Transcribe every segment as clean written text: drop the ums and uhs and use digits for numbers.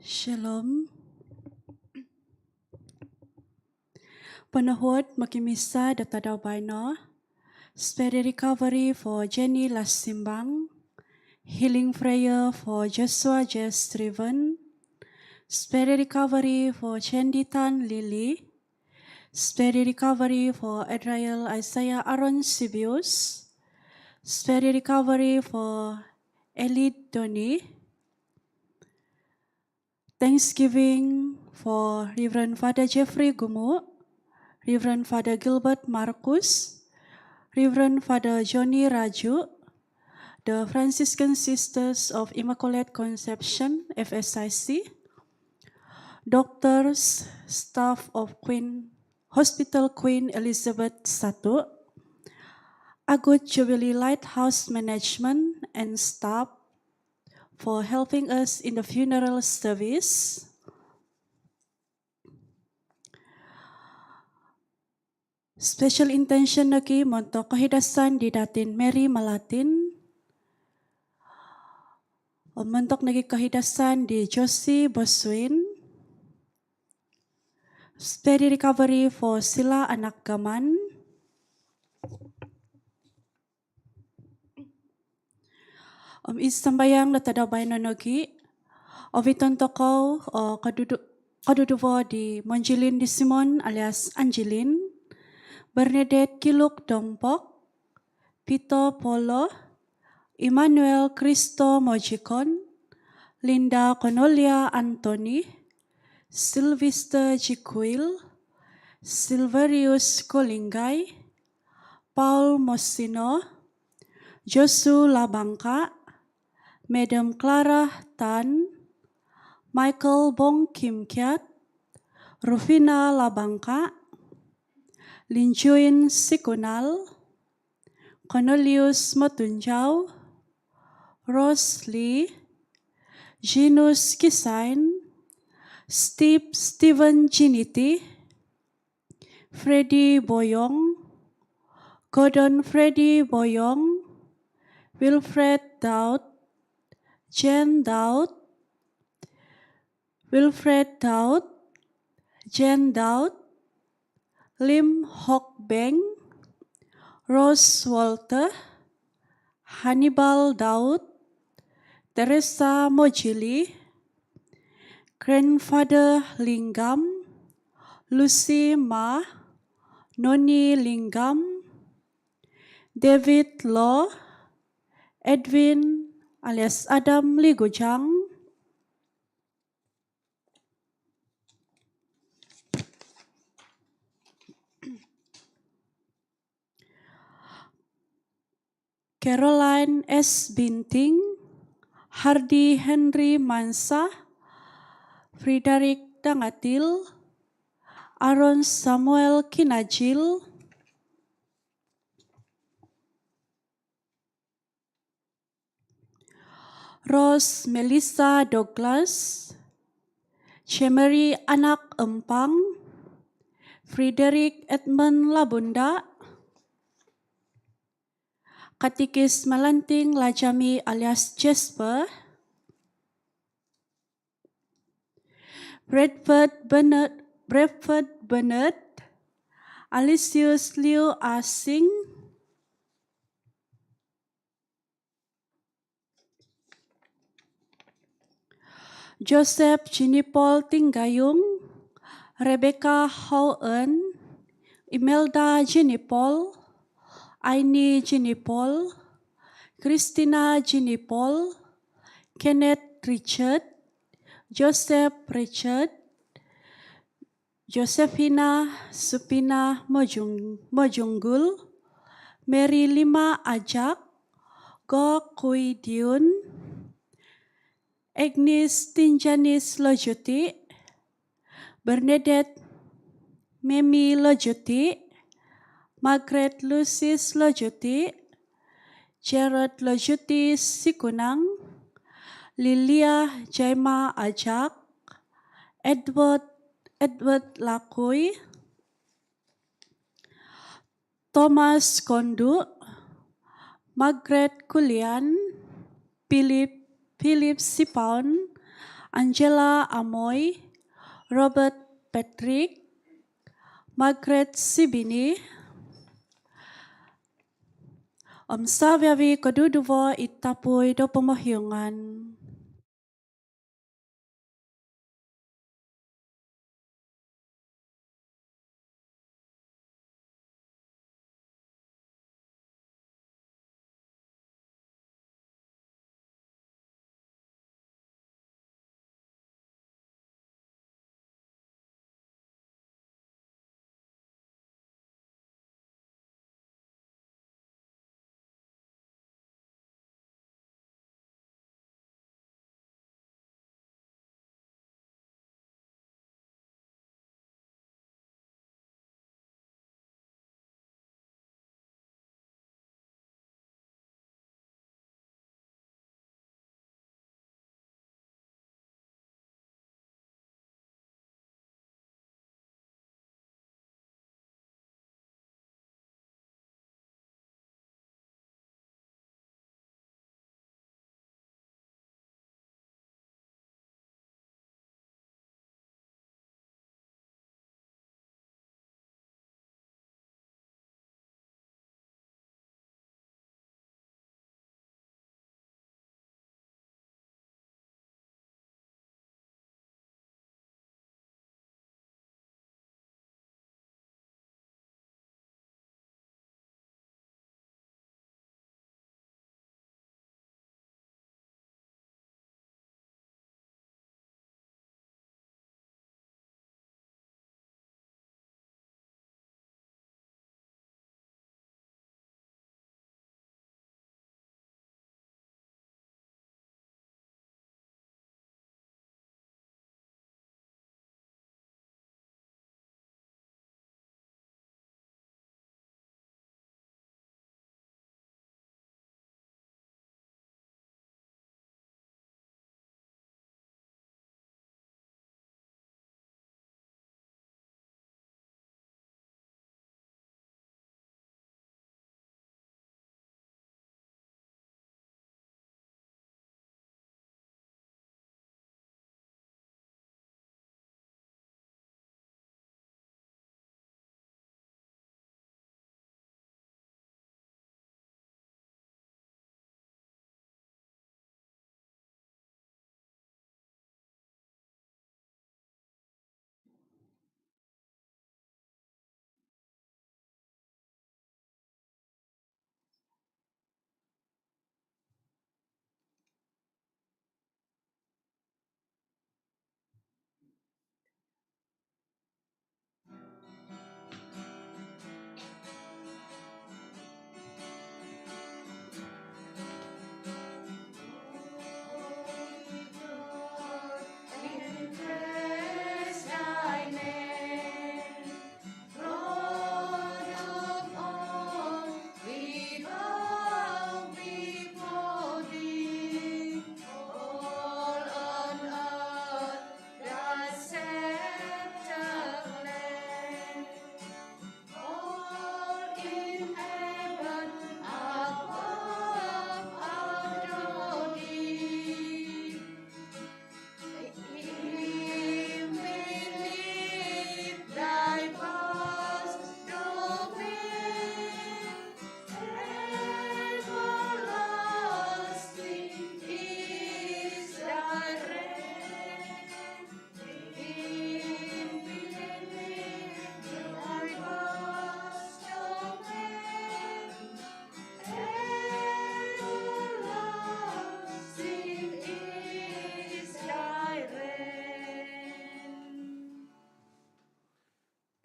Shalom. Penahut makimisa datadaw baino. Spirit recovery for Jenny Lasimbang. Healing prayer for Joshua J. Striven. Spirit recovery for Chenditan Lily. Spirit recovery for Adriel Isaiah Aaron Sibius. Spirit recovery for Elite Doni. Thanksgiving for Reverend Father Jeffrey Gumu, Reverend Father Gilbert Marcus, Reverend Father Johnny Raju, the Franciscan Sisters of Immaculate Conception, FSIC, doctors, staff of Hospital Queen Elizabeth I, Agut Jubilee Lighthouse Management and staff for helping us in the funeral service. Special intention lagi untuk kahidasan di datin Mary Malatin. Untuk lagi kahidasan di Josie Boswin. Steady recovery for Sila Anak Gaman. Isambayang latada bayno lagi. Oviton toko kaduduvo di Monjilin di Simon alias Angelin. Bernadette Kiluk Dompok, Pito Polo, Emmanuel Cristo Mojikon, Linda Conolia Anthony, Sylvester Jiquil, Silverius Kolingay, Paul Mosino, Josu Labangka, Madam Clara Tan, Michael Bong Kim Kiat, Rufina Labangka, Linjuin Sikunal, Cornelius Matunjau, Rose Lee, Jinus Kisain, Steven Giniti, Freddy Boyong, Gordon Freddy Boyong, Wilfred Daud, Jen Daud, Wilfred Daud, Jen Daud, Lim Hock Beng, Rose Walter, Hannibal Daud, Teresa Mojili, Grandfather Lingam, Lucy Ma, Noni Lingam, David Law, Edwin alias Adam Ligujang, Caroline S. Binting, Hardy Henry Mansa, Frederick Dangatil, Aaron Samuel Kinajil, Rose Melissa Douglas, Chemery Anak Empang, Frederick Edmund Labunda, Katikis Malanting Lajami alias Jasper, Bradford Bernard, Alicius Liu Asing, Joseph Jinipol Tinggayung, Rebecca Howen, Imelda Jinipol, Aini Jinipol, Christina Jinipol, Kenneth Richard, Joseph Richard, Josephina Supina Mojunggul, Mary Lima Ajak, Go Kui Diun, Agnes Tinjanis Lojuti, Bernadette Memi Lojuti, Margaret Lucis Lojuti, Jared Lojuti Sikunang, Lilia Jaima Ajak, Edward Lakui, Thomas Kondu, Margaret Kulian, Philip Sipaun, Angela Amoy, Robert Patrick, Margaret Sibini, Sa Viavi Koduduvo Itapui do Pemohyungan.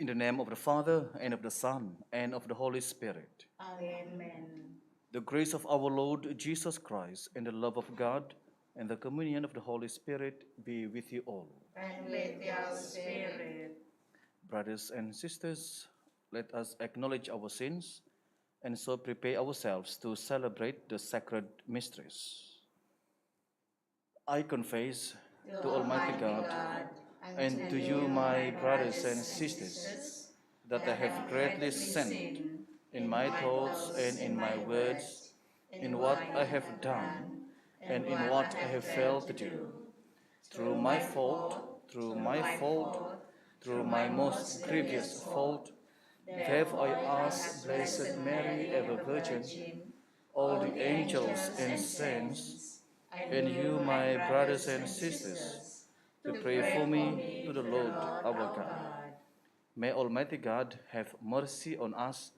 In the name of the Father, and of the Son, and of the Holy Spirit. Amen. The grace of our Lord Jesus Christ, and the love of God, and the communion of the Holy Spirit be with you all. And with your spirit. Brothers and sisters, let us acknowledge our sins and so prepare ourselves to celebrate the sacred mysteries. I confess to Almighty God and to you, my brothers and sisters, that I have greatly sinned in my thoughts and in my words, in what I have done and in what I have failed to do. through my fault, through my fault, through my most grievous fault. Therefore I ask Blessed Mary, ever Virgin, all the angels and saints, and you, my brothers and sisters, to pray for me to the Lord our God. May Almighty God have mercy on us,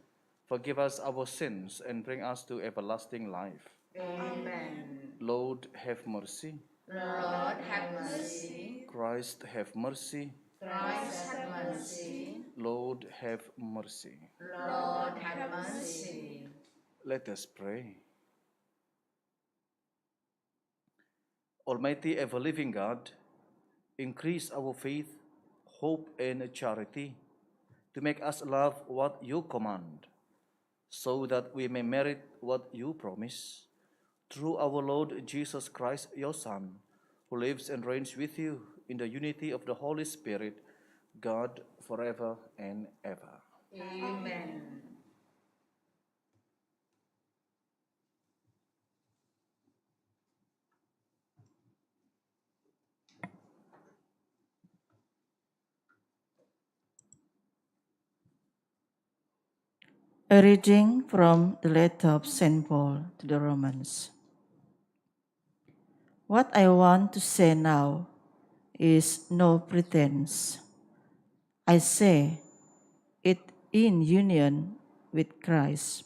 forgive us our sins, and bring us to everlasting life. Amen. Lord, have mercy. Lord, have mercy. Christ, have mercy. Christ, have mercy. Lord, have mercy. Lord, have mercy. Let us pray. Almighty ever-living God, increase our faith, hope, and charity to make us love what you command, so that we may merit what you promise. Through our Lord Jesus Christ, your Son, who lives and reigns with you in the unity of the Holy Spirit, God, forever and ever. Amen. A reading from the letter of St. Paul to the Romans. What I want to say now is no pretense. I say it in union with Christ.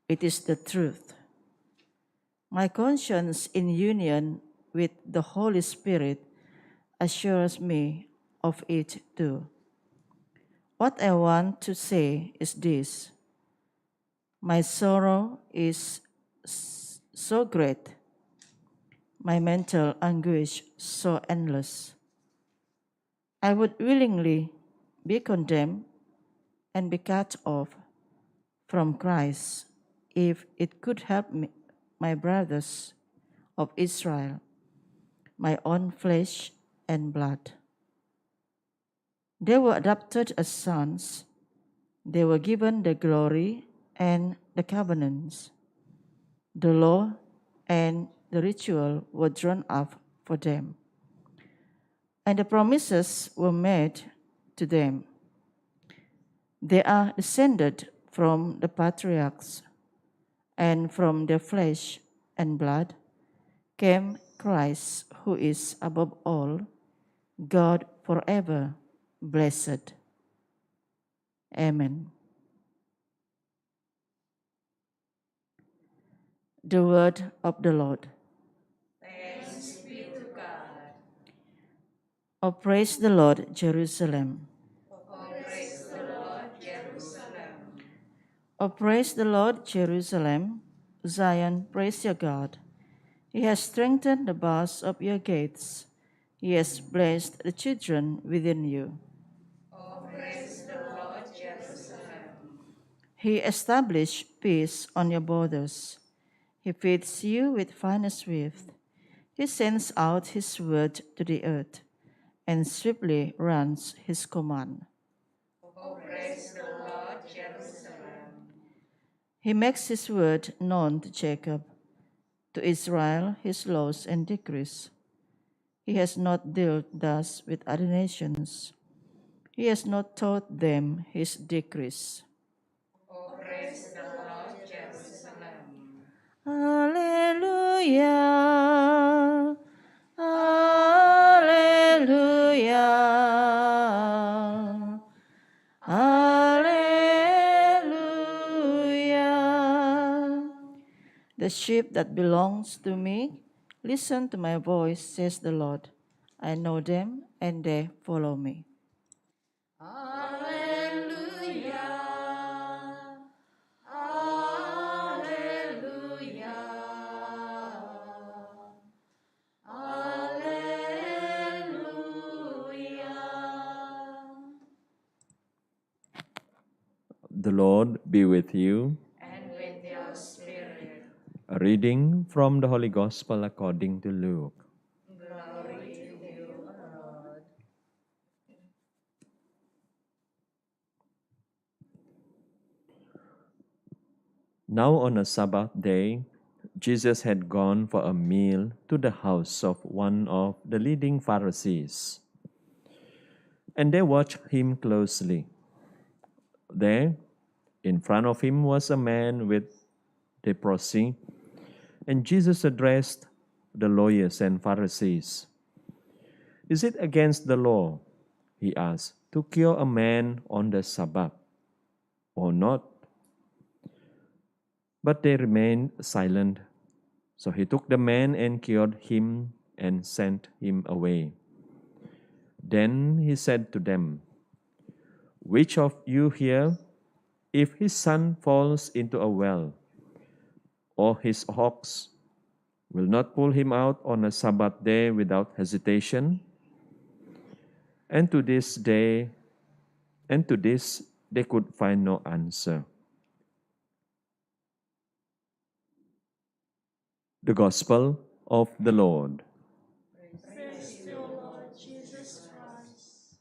It is the truth. My conscience in union with the Holy Spirit assures me of it too. What I want to say is this. My sorrow is so great, my mental anguish so endless. I would willingly be condemned and be cut off from Christ if it could help me, my brothers of Israel, my own flesh and blood. They were adopted as sons. They were given the glory and the covenants. The law and the ritual were drawn up for them, and the promises were made to them. They are descended from the patriarchs, and from their flesh and blood came Christ, who is above all, God forever blessed. Amen. The word of the Lord. Thanks be to God. Oh, praise the Lord, Jerusalem. Oh, praise the Lord, Jerusalem. Oh, praise the Lord, Jerusalem. Zion, praise your God. He has strengthened the bars of your gates. He has blessed the children within you. Oh, praise the Lord, Jerusalem. He established peace on your borders. He feeds you with finest swift. He sends out his word to the earth and swiftly runs his command. Oh, praise the Lord, Jerusalem. He makes his word known to Jacob, to Israel his laws and decrees. He has not dealt thus with other nations. He has not taught them his decrees. Oh, praise the Lord, Jerusalem. Hallelujah. Hallelujah. Hallelujah. The sheep that belongs to me, listen to my voice, says the Lord. I know them and they follow me. Hallelujah. Hallelujah. Hallelujah. The Lord be with you. And with your spirit. A reading from the Holy Gospel according to Luke. Glory to you, O Lord. Now on a Sabbath day, Jesus had gone for a meal to the house of one of the leading Pharisees, and they watched him closely. There, in front of him was a man with leprosy, and Jesus addressed the lawyers and Pharisees. "Is it against the law," he asked, "to cure a man on the Sabbath or not?" But they remained silent. So he took the man and cured him and sent him away. Then he said to them, "Which of you here, if his son falls into a well, or his ox, will not pull him out on a Sabbath day without hesitation?" And to this they could find no answer. The Gospel of the Lord. Praise to you, Lord Jesus Christ.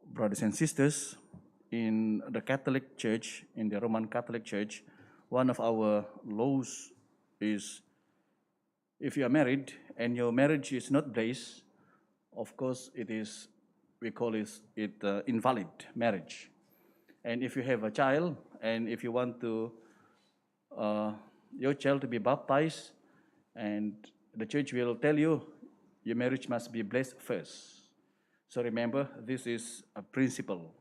Brothers and sisters, in the Catholic Church, in the Roman Catholic Church, one of our laws is if you are married and your marriage is not blessed, of course it is, we call it invalid marriage. And if you have a child and if you want to your child to be baptized, and the church will tell you your marriage must be blessed first. So remember, this is a principle.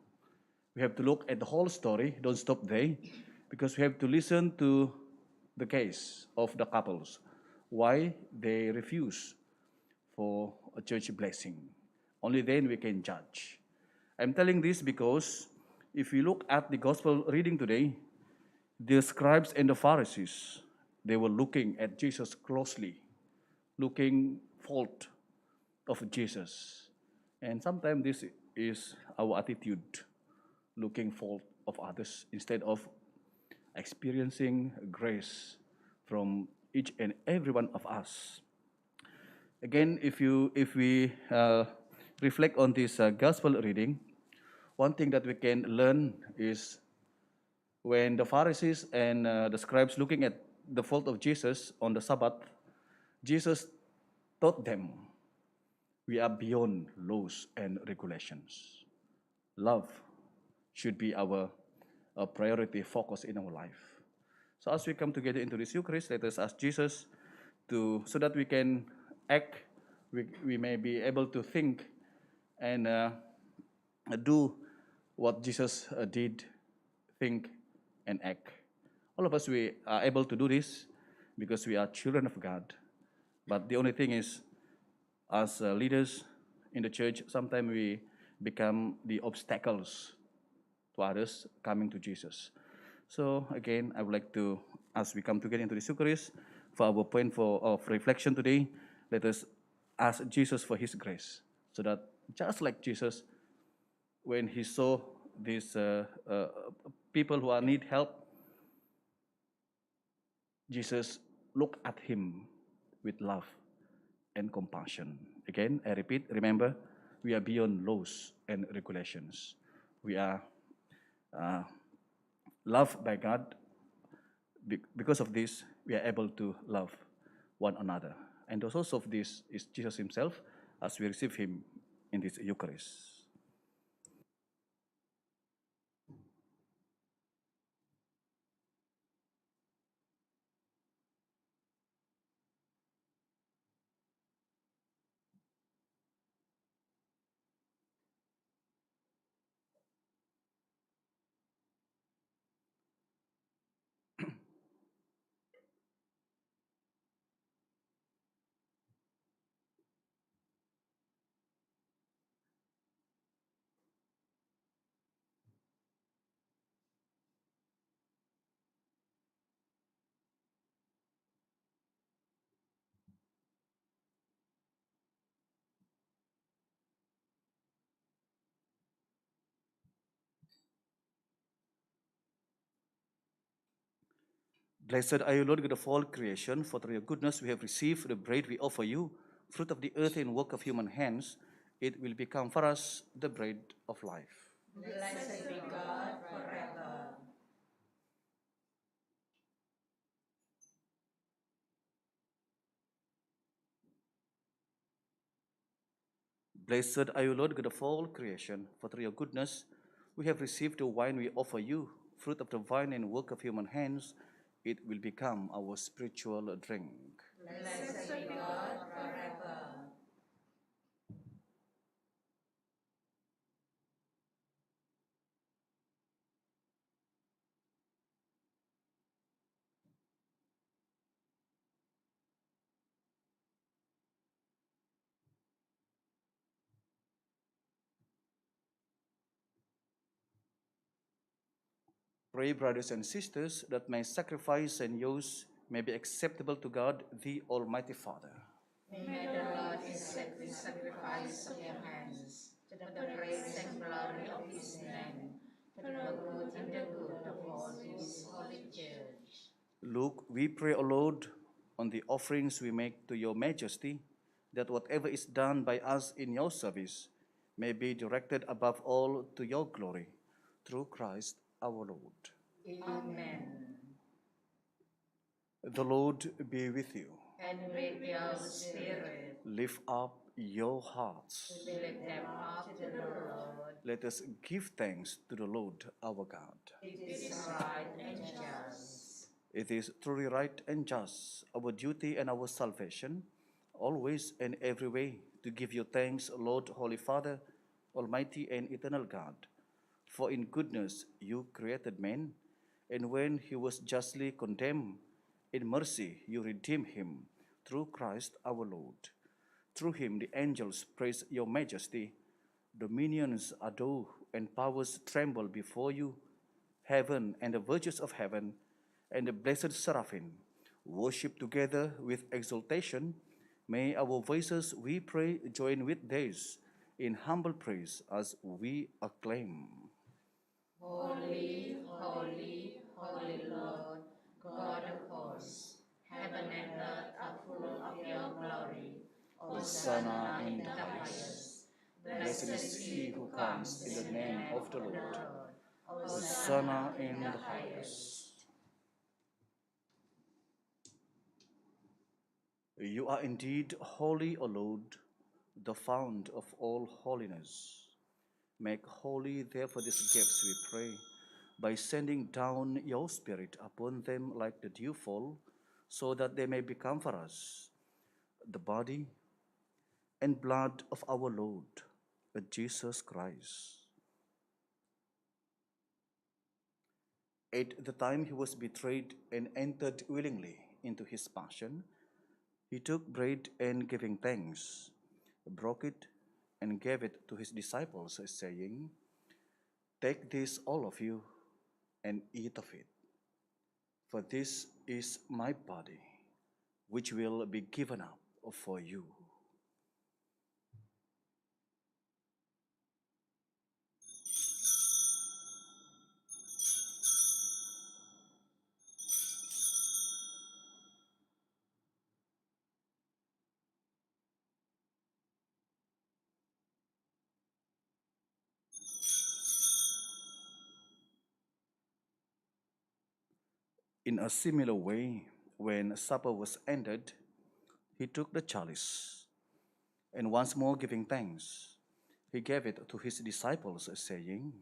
We have to look at the whole story, don't stop there, because we have to listen to the case of the couples, why they refuse for a church blessing. Only then we can judge. I'm telling this because if you look at the gospel reading today, the scribes and the Pharisees, they were looking at Jesus closely, looking fault of Jesus. And sometimes this is our attitude, looking fault of others instead of experiencing grace from each and every one of us. Again, if we reflect on this gospel reading, one thing that we can learn is when the Pharisees and the scribes looking at the fault of Jesus on the Sabbath, Jesus taught them we are beyond laws and regulations. Love should be our priority focus in our life. So as we come together into this Eucharist, let us ask Jesus to, so that we can act, we may be able to think and do what Jesus did, think and act. All of us, we are able to do this because we are children of God. But the only thing is, as leaders in the church, sometimes we become the obstacles to others coming to Jesus. So again, I would like to, as we come together into this Eucharist, for our point of reflection today, let us ask Jesus for His grace, so that just like Jesus, when He saw these people who are need help, Jesus looked at him with love and compassion. Again, I repeat, remember, we are beyond laws and regulations. We are loved by God. Because of this, we are able to love one another. And the source of this is Jesus Himself, as we receive Him in this Eucharist. Blessed are you, Lord God of all creation, for through your goodness we have received the bread we offer you, fruit of the earth and work of human hands. It will become for us the bread of life. Blessed be God forever. Blessed are you, Lord God of all creation, for through your goodness we have received the wine we offer you, fruit of the vine and work of human hands. It will become our spiritual drink. Blessed be God forever. Pray, brothers and sisters, that my sacrifice and yours may be acceptable to God, the Almighty Father. May the Lord accept the sacrifice of your hands, to the praise and glory of his name, for the good and the good of all his holy church. Look, we pray, O Lord, on the offerings we make to your majesty, that whatever is done by us in your service may be directed above all to your glory, through Christ our Lord. Amen. The Lord be with you. And with your spirit, Lift up your hearts. we lift them up to the Lord. Let us give thanks to the Lord our God. It is right and just. It is truly right and just, our duty and our salvation, always and every way, to give you thanks, Lord, Holy Father, Almighty and eternal God. For in goodness you created man, and when he was justly condemned, in mercy you redeemed him through Christ our Lord. Through him the angels praise your majesty, dominions adore, and powers tremble before you. Heaven and the virtues of heaven and the blessed seraphim worship together with exultation. May our voices, we pray, join with theirs in humble praise as we acclaim. Holy, holy, holy Lord, God of hosts, heaven and earth are full of your glory. Hosanna in the highest. Blessed is he who comes in the name of the Lord. Hosanna in the highest. You are indeed holy, O Lord, the fount of all holiness. Make holy, therefore, these gifts, we pray, by sending down your Spirit upon them like the dewfall, so that they may become for us the body and blood of our Lord, Jesus Christ. At the time he was betrayed and entered willingly into his passion, he took bread and giving thanks, broke it, and gave it to his disciples, saying, "Take this, all of you, and eat of it. For this is my body, which will be given up for you." In a similar way, when supper was ended, he took the chalice, and once more giving thanks, he gave it to his disciples, saying,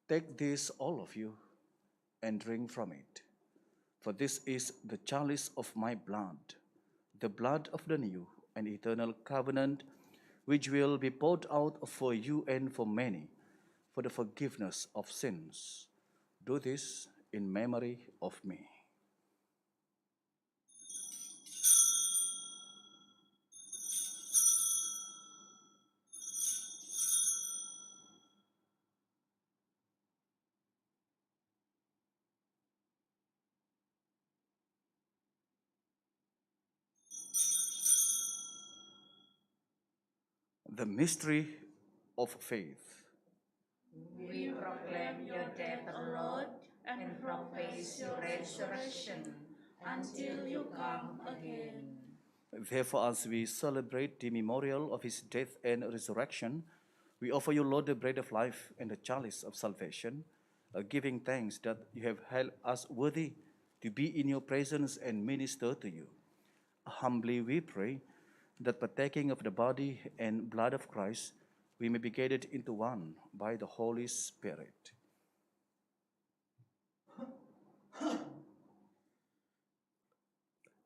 "Take this, all of you, and drink from it. For this is the chalice of my blood, the blood of the new and eternal covenant, which will be poured out for you and for many for the forgiveness of sins. Do this in memory of me." The mystery of faith. We proclaim your death, O Lord, and proclaim your resurrection until you come again. Therefore, as we celebrate the memorial of his death and resurrection, we offer you, Lord, the bread of life and the chalice of salvation, giving thanks that you have held us worthy to be in your presence and minister to you. Humbly we pray that partaking of the body and blood of Christ, we may be gathered into one by the Holy Spirit.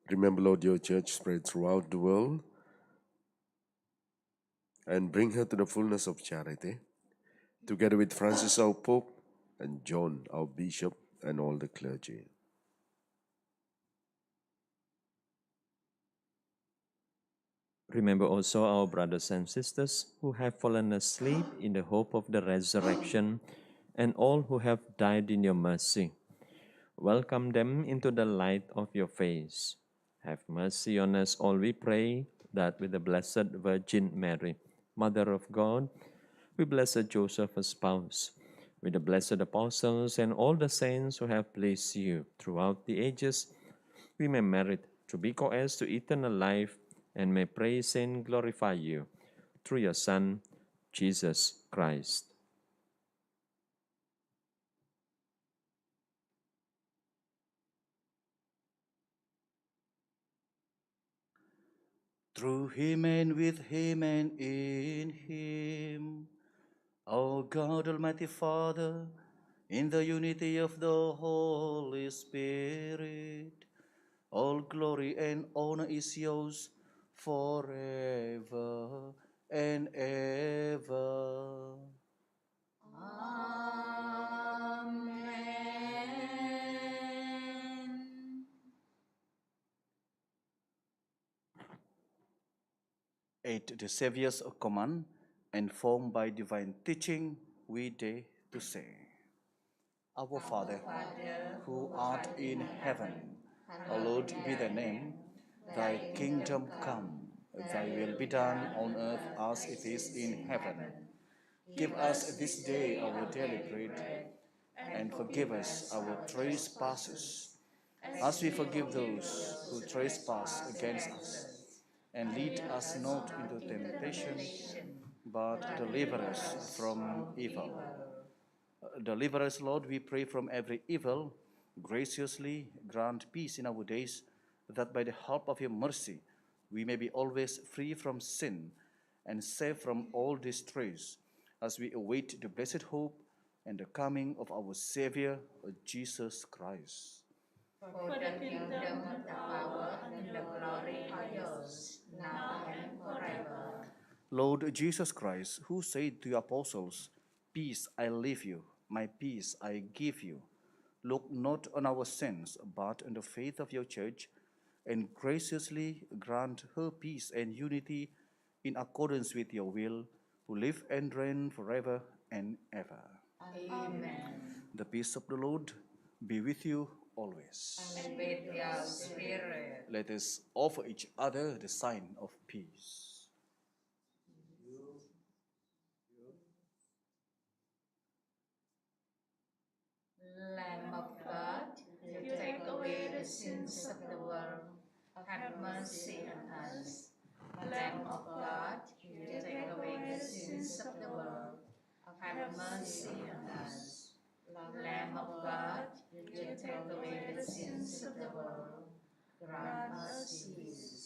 Remember, Lord, your church spread throughout the world and bring her to the fullness of charity, together with Francis, our Pope, and John, our Bishop, and all the clergy. Remember also our brothers and sisters who have fallen asleep in the hope of the resurrection, and all who have died in your mercy. Welcome them into the light of your face. Have mercy on us all, we pray, that with the Blessed Virgin Mary, Mother of God, with Blessed Joseph, her spouse, with the blessed apostles and all the saints who have pleased you throughout the ages, we may merit to be co-heirs to eternal life and may praise and glorify you through your Son, Jesus Christ. Through him and with him and in him, O God, Almighty Father, in the unity of the Holy Spirit, all glory and honor is yours forever and ever. Amen. At the Saviour's command and formed by divine teaching, we dare to say, Our Father, who art in heaven, hallowed be thy name. Thy kingdom come, thy will be done on earth as it is in heaven. Give us this day our daily bread, and forgive us our trespasses, as we forgive those who trespass against us. And lead us not into temptation, but deliver us from evil. Deliver us, Lord, we pray, from every evil. Graciously grant peace in our days, that by the help of your mercy we may be always free from sin and safe from all distress, as we await the blessed hope and the coming of our Savior, Jesus Christ. For the kingdom, the power, and the glory are yours, now and forever. Lord Jesus Christ, who said to your apostles, Peace I leave you, my peace I give you, look not on our sins, but on the faith of your church, and graciously grant her peace and unity in accordance with your will, who live and reign forever and ever. Amen. The peace of the Lord be with you always. And with your spirit. Let us offer each other the sign of peace. Lamb of God, you take away the sins of the world. Have mercy on us. Lamb of God, you take away the sins of the world. Have mercy on us. Lamb of God, you take away the sins of the world. Grant us peace.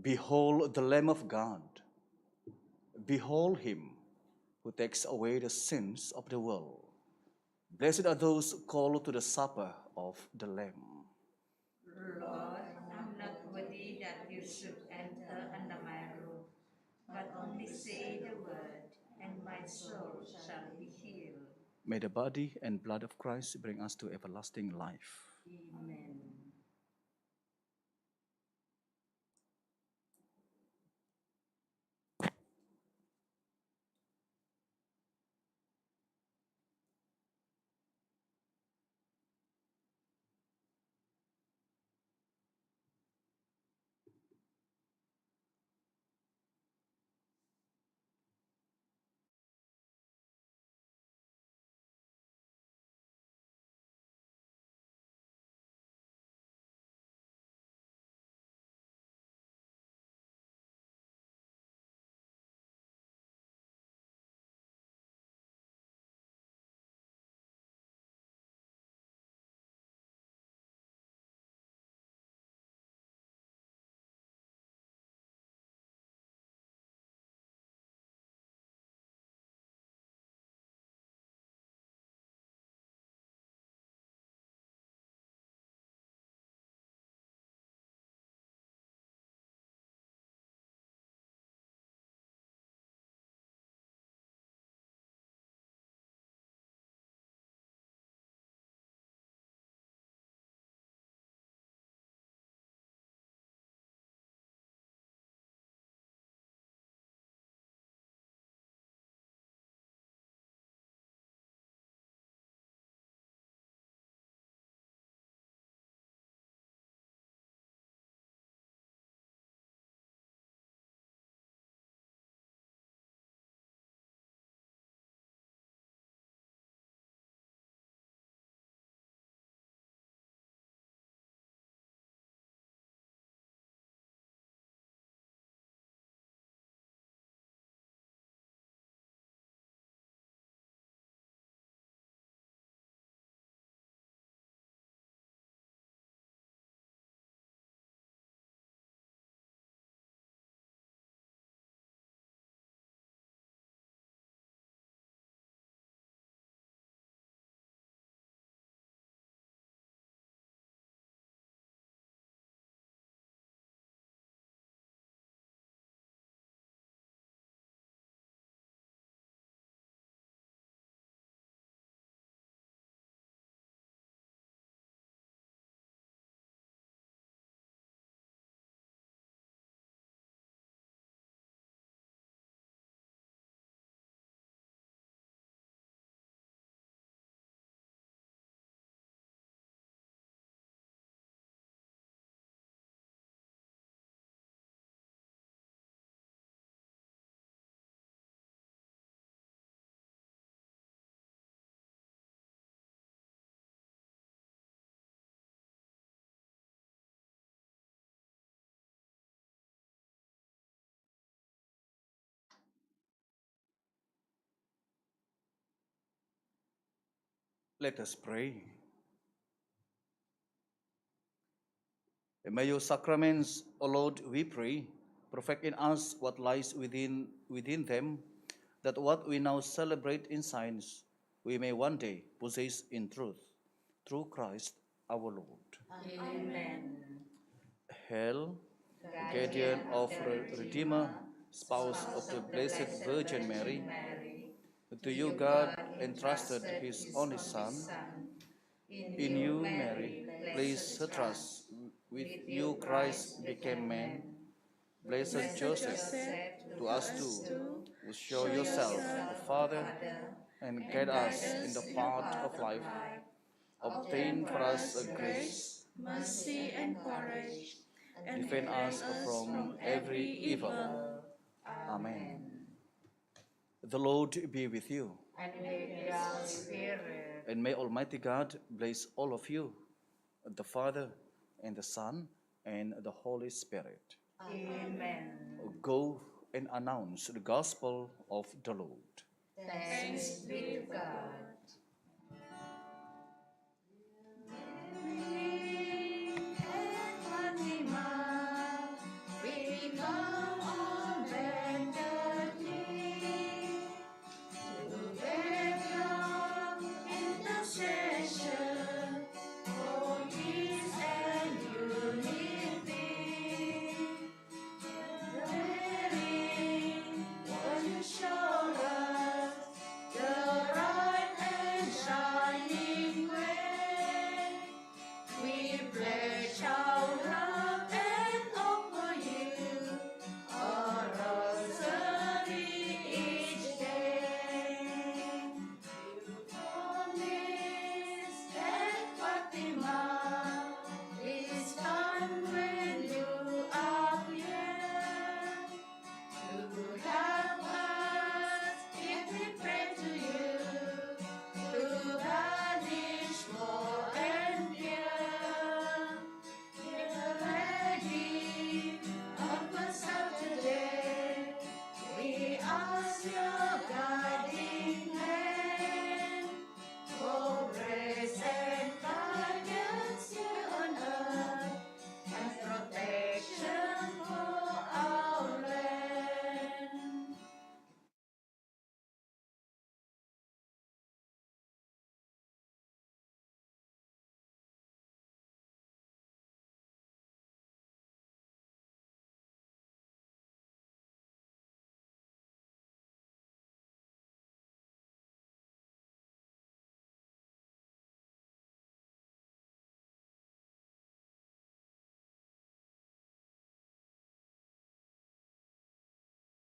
Behold the Lamb of God. Behold him who takes away the sins of the world. Blessed are those called to the supper of the Lamb. Lord, I'm not worthy that you should enter under my roof, but only say the word, and my soul shall be healed. May the body and blood of Christ bring us to everlasting life. Amen. Let us pray. And may your sacraments, O Lord, we pray, perfect in us what lies within them, that what we now celebrate in signs, we may one day possess in truth, through Christ our Lord. Amen. Hail, guardian of Redeemer, spouse of the Blessed Virgin Mary, to you God entrusted his only Son. In you, Mary, placed her trust. With you, Christ became man. Blessed Joseph, to us too, will show yourself a Father and guide us in the path of life. Obtain for us a grace, mercy, and courage, and defend us from every evil. Amen. The Lord be with you, And with your spirit. and may Almighty God bless all of you, the Father, and the Son, and the Holy Spirit. Amen. Go and announce the gospel of the Lord. Thanks be to God.